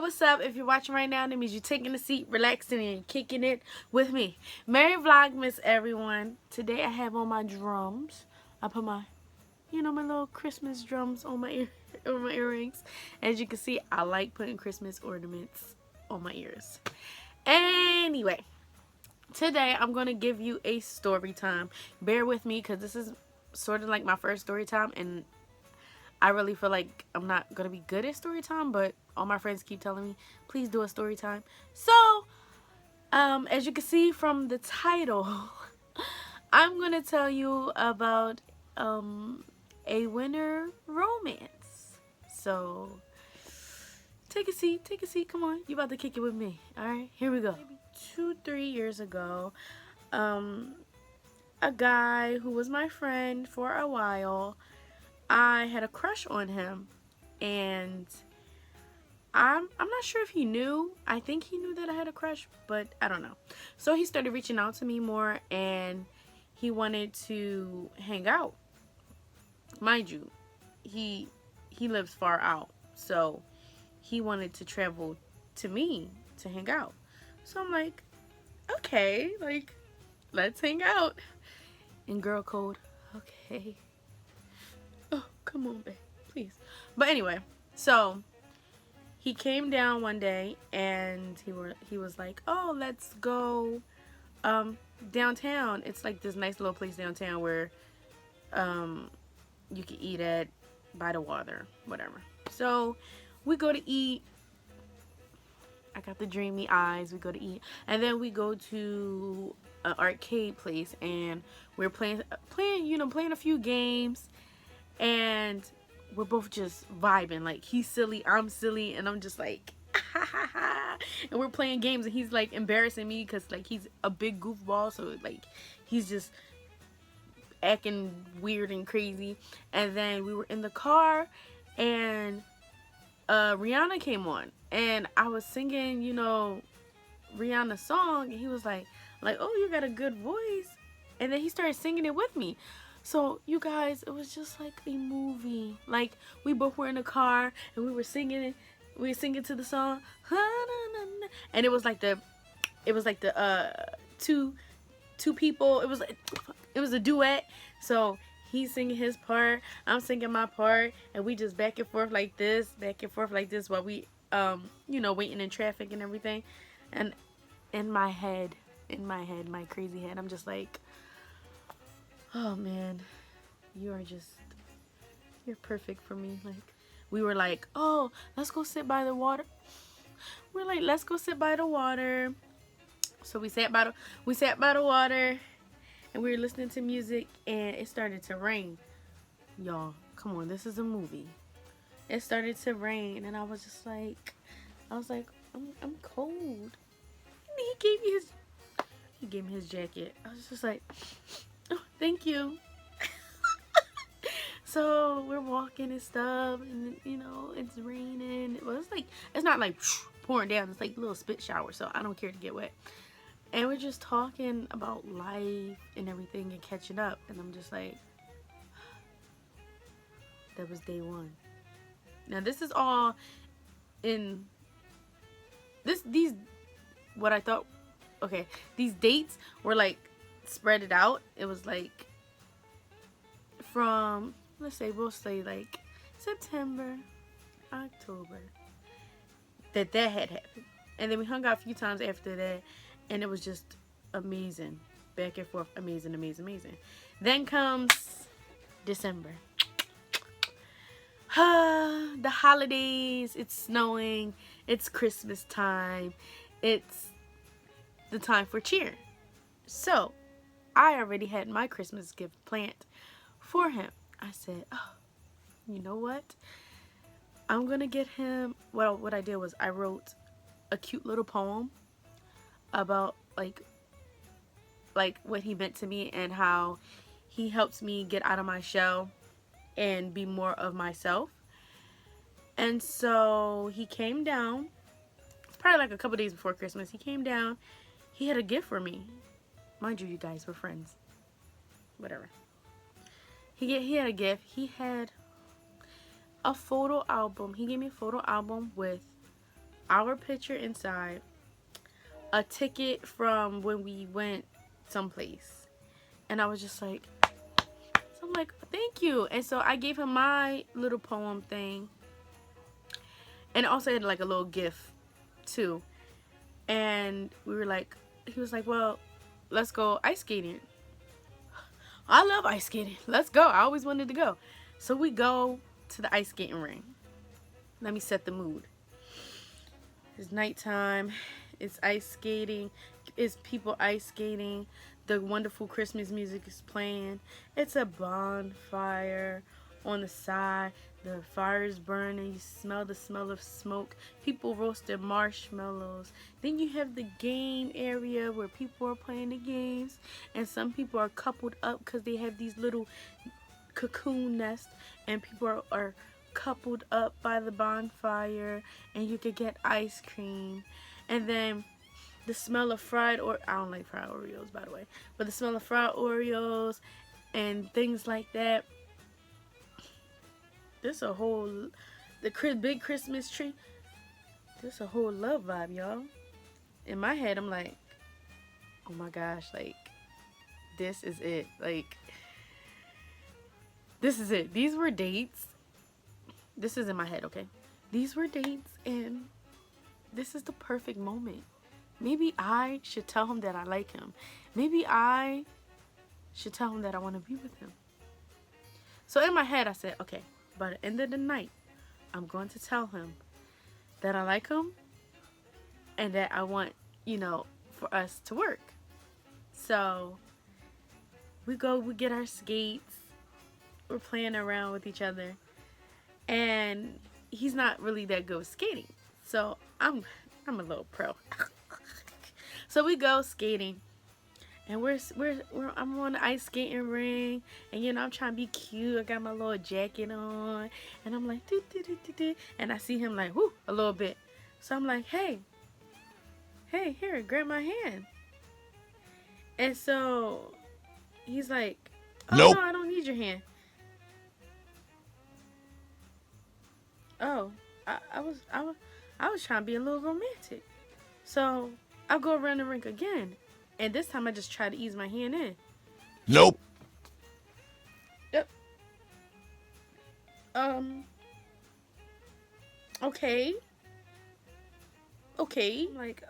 what's up? If you're watching right now, that means you're taking a seat, relaxing, and kicking it with me. Merry Vlogmas, everyone. Today I have on my drums. I put my, my little Christmas drums on my on my earrings. As you can see, I like putting Christmas ornaments on my ears. Anyway, today I'm going to give you a story time. Bear with me because this is sort of like my first story time, and I really feel like I'm not going to be good at story time, but all my friends keep telling me, please do a story time. So, as you can see from the title, I'm going to tell you about a winter romance. So, take a seat, come on. You about to kick it with me, alright? Here we go. Maybe 2-3 years ago, a guy who was my friend for a while, I had a crush on him, and I'm not sure if he knew. I think he knew that I had a crush, but I don't know. So he started reaching out to me more, and he wanted to hang out. Mind you, he lives far out, so he wanted to travel to me to hang out. So I'm like, okay, like, let's hang out. In girl code, okay. Oh, come on, babe, please. But anyway, so he came down one day, and he was like, oh, let's go downtown. It's like this nice little place downtown where you can eat at, by the water, whatever. So we go to eat. I got the dreamy eyes. We go to eat, and then we go to an arcade place, and we're playing a few games. And we're both just vibing. Like, he's silly, I'm silly, and I'm just like, ha ha ha. And we're playing games, and he's like embarrassing me because like he's a big goofball, so like he's just acting weird and crazy. And then we were in the car, and Rihanna came on, and I was singing, Rihanna's song, and he was like, oh, you got a good voice. And then he started singing it with me. So, you guys, it was just like a movie. Like, we both were in the car, and we were singing it. We were singing to the song. And it was like the two people. It was a duet. So, he's singing his part, I'm singing my part, and we just back and forth like this, while we, waiting in traffic and everything. And in my head, my crazy head, I'm just like, oh man, you're perfect for me. Like, we were like, oh, let's go sit by the water. We're like, let's go sit by the water. So we sat by the water, and we were listening to music, and it started to rain. Y'all, come on, this is a movie. It started to rain, and I was like, I'm cold. And he gave me his jacket. I was just like, oh, thank you. So we're walking and stuff, and it's raining. Well, it's not like pouring down. It's like a little spit shower, so I don't care to get wet. And we're just talking about life and everything and catching up, and I'm just like, that was day one. Now this is all in these what I thought. Okay, these dates were like spread it out. It was like from, we'll say like September, October, that had happened. And then we hung out a few times after that, and it was just amazing. Back and forth, amazing. Then comes December. The holidays, it's snowing, it's Christmas time, it's the time for cheer. So, I already had my Christmas gift planned for him. I said, oh, you know what? I'm gonna get him, well, what I did was I wrote a cute little poem about like what he meant to me and how he helps me get out of my shell and be more of myself. And so he came down, probably like a couple days before Christmas. He came down, he had a gift for me. Mind you, you guys were friends, whatever. He had a gift. He had a photo album. He gave me a photo album with our picture inside, a ticket from when we went someplace. And I was just like, so I'm like, thank you. And so I gave him my little poem thing. And it also had like a little gift too. And we were like, he was like, well, let's go ice skating. I love ice skating. Let's go. I always wanted to go. So we go to the ice skating ring. Let me set the mood. It's nighttime. It's ice skating. It's people ice skating. The wonderful Christmas music is playing. It's a bonfire on the side. The fire is burning. You smell the smell of smoke. People roasting marshmallows. Then you have the game area where people are playing the games. And some people are coupled up because they have these little cocoon nests. And people are coupled up by the bonfire. And you could get ice cream. And then the smell of fried, or I don't like fried Oreos, by the way, but the smell of fried Oreos and things like that. There's a whole, big Christmas tree. There's a whole love vibe, y'all. In my head, I'm like, oh my gosh, like, this is it. Like, this is it. These were dates. This is in my head, okay? These were dates, and this is the perfect moment. Maybe I should tell him that I like him. Maybe I should tell him that I want to be with him. So in my head, I said, okay, by the end of the night, I'm going to tell him that I like him and that I want, for us to work. So we get our skates. We're playing around with each other. And he's not really that good with skating. So I'm a little pro. So we go skating. And I'm on the ice skating ring, and I'm trying to be cute. I got my little jacket on, and I'm like, doo, doo, doo, doo, doo. And I see him like, whoo, a little bit. So I'm like, hey, here, grab my hand. And so he's like, oh Nope. no, I don't need your hand. Oh, I was trying to be a little romantic. So I go around the rink again. And this time I just try to ease my hand in. Nope. Yep. Okay. Like,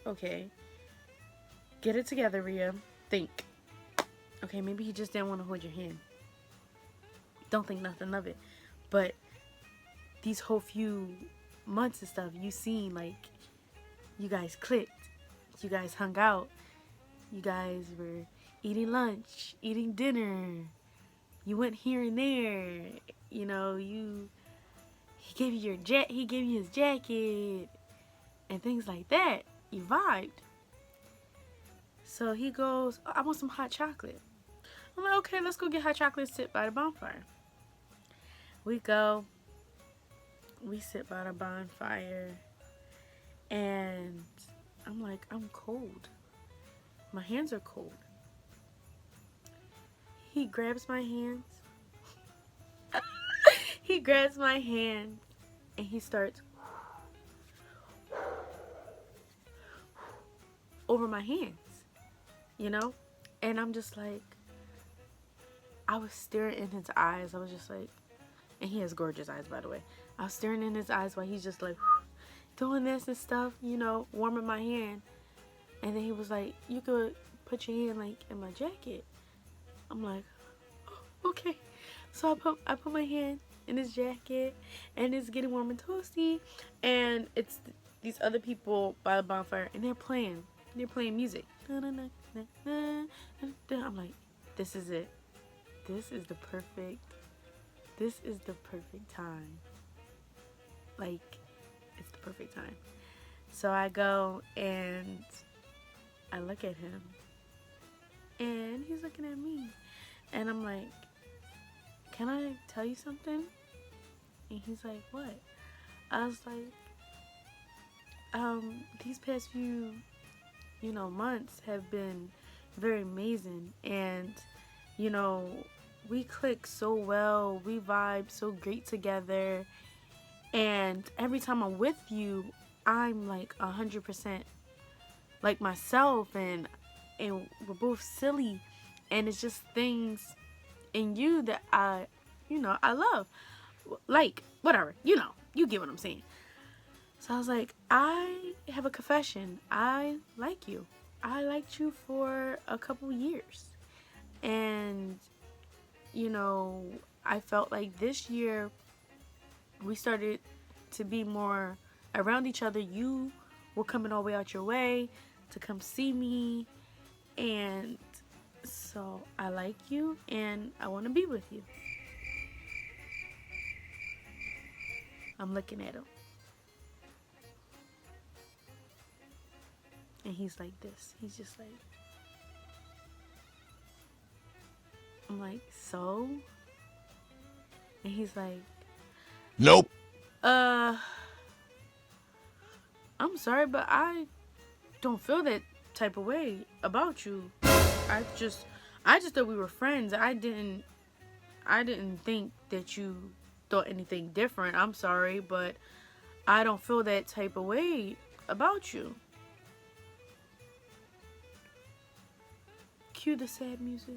okay. Get it together, Rhea. Think. Okay, maybe he just didn't want to hold your hand. Don't think nothing of it. But these whole few months and stuff, you seen, like, you guys clicked. You guys hung out. You guys were eating lunch, eating dinner. You went here and there. He gave you his jacket and things like that. You vibed. So he goes, oh, I want some hot chocolate. I'm like, okay, let's go get hot chocolate, sit by the bonfire. We go. We sit by the bonfire. And I'm like, I'm cold. My hands are cold. He grabs my hands. He grabs my hand and he starts over my hands, And I'm just like, I was staring in his eyes. I was just like, and he has gorgeous eyes, by the way. I was staring in his eyes while he's just like doing this and stuff, warming my hand. And then he was like, you could put your hand like in my jacket. I'm like, oh, okay. So I put my hand in his jacket, and it's getting warm and toasty. And it's these other people by the bonfire, and they're playing music. I'm like, this is it. This is the perfect time. Like, it's the perfect time. So I go and I look at him, and he's looking at me, and I'm like, can I tell you something? And he's like, what? I was like, these past few, months have been very amazing, and, we click so well, we vibe so great together, And every time I'm with you, I'm like 100% like myself, and we're both silly, and it's just things in you that I love. Like, whatever, you get what I'm saying. So I was like, I have a confession. I like you. I liked you for a couple years. And, I felt like this year we started to be more around each other. You were coming all the way out your way to come see me. And so I like you and I want to be with you. I'm looking at him. And he's like this. He's just like, I'm like, so? And he's like, nope. I'm sorry, but I don't feel that type of way about you. I just thought we were friends. I didn't think that you thought anything different. I'm sorry, but I don't feel that type of way about you. Cue the sad music.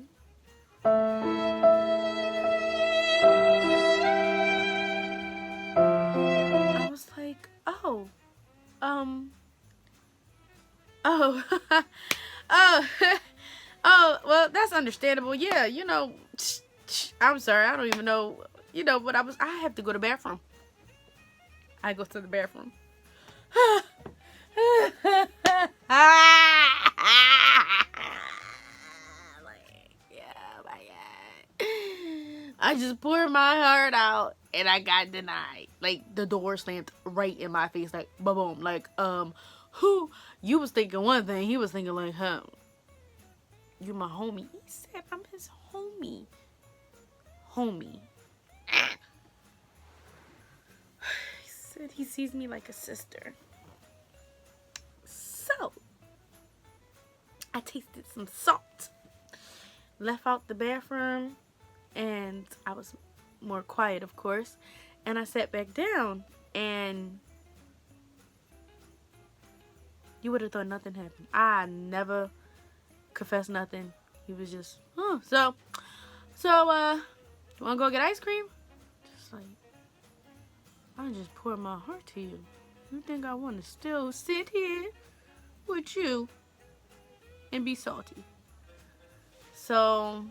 I was like, oh, oh, oh, oh, well, that's understandable. Yeah, I'm sorry, I don't even know, but I have to go to the bathroom. I go to the bathroom. I just poured my heart out and I got denied. Like, the door slammed right in my face, like, boom. Like, who? You was thinking one thing, he was thinking like, huh, you my homie. He said I'm his homie. Homie. He said he sees me like a sister. So, I tasted some salt. Left out the bathroom. And I was more quiet, of course. And I sat back down. And you would have thought nothing happened. I never confessed nothing. He was just, So, you want to go get ice cream? Just like, I just poured my heart to you. You think I want to still sit here with you and be salty? So,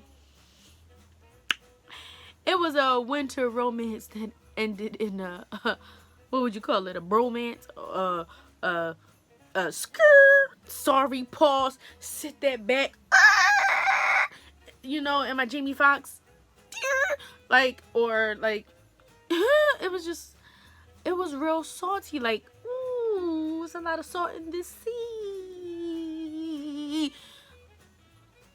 it was a winter romance that ended in a, what would you call it? A bromance? Skirt. Sorry, pause. Sit that back. Am I Jamie Foxx? Like, or like, it was real salty. Like, ooh, there's a lot of salt in this sea.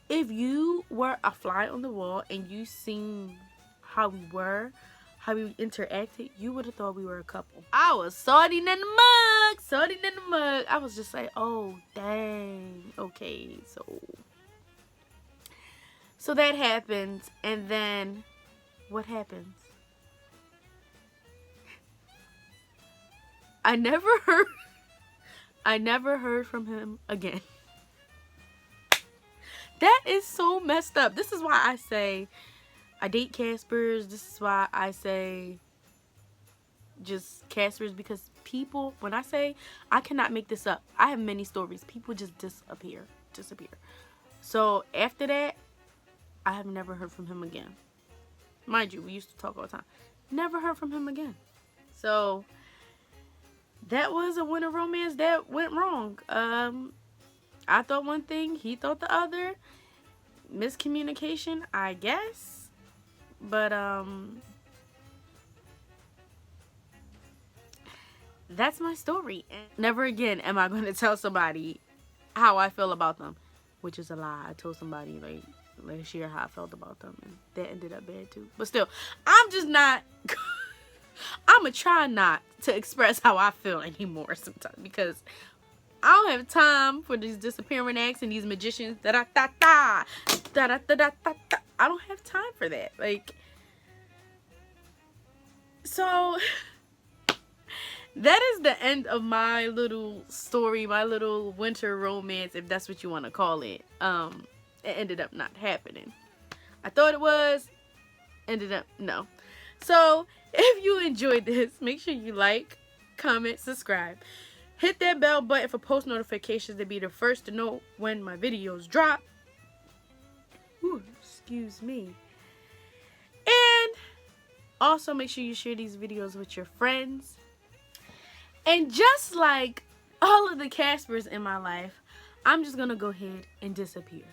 If you were a fly on the wall and you seen how we interacted, you would have thought we were a couple. I was salty in the mug. I was just like, oh, dang. Okay, so that happens, and then what happens? I never heard from him again. That is so messed up. This is why I say I date Caspers. This is why I say just Caspers, because people, when I say, I cannot make this up. I have many stories. People just disappear. So after that, I have never heard from him again. Mind you, we used to talk all the time. Never heard from him again. So that was a winter romance that went wrong. I thought one thing, he thought the other. Miscommunication, I guess. But that's my story. And never again am I going to tell somebody how I feel about them, which is a lie. I told somebody like last year how I felt about them, and that ended up bad too. But still, I'm just not. I'ma try not to express how I feel anymore sometimes, because I don't have time for these disappearing acts and these magicians. I don't have time for that. Like, so that is the end of my little story, my little winter romance, if that's what you want to call it. It ended up not happening. I thought it was, ended up no. So if you enjoyed this, make sure you like, comment, subscribe. Hit that bell button for post notifications to be the first to know when my videos drop. Ooh, excuse me. And also make sure you share these videos with your friends. And just like all of the Caspers in my life, I'm just gonna go ahead and disappear.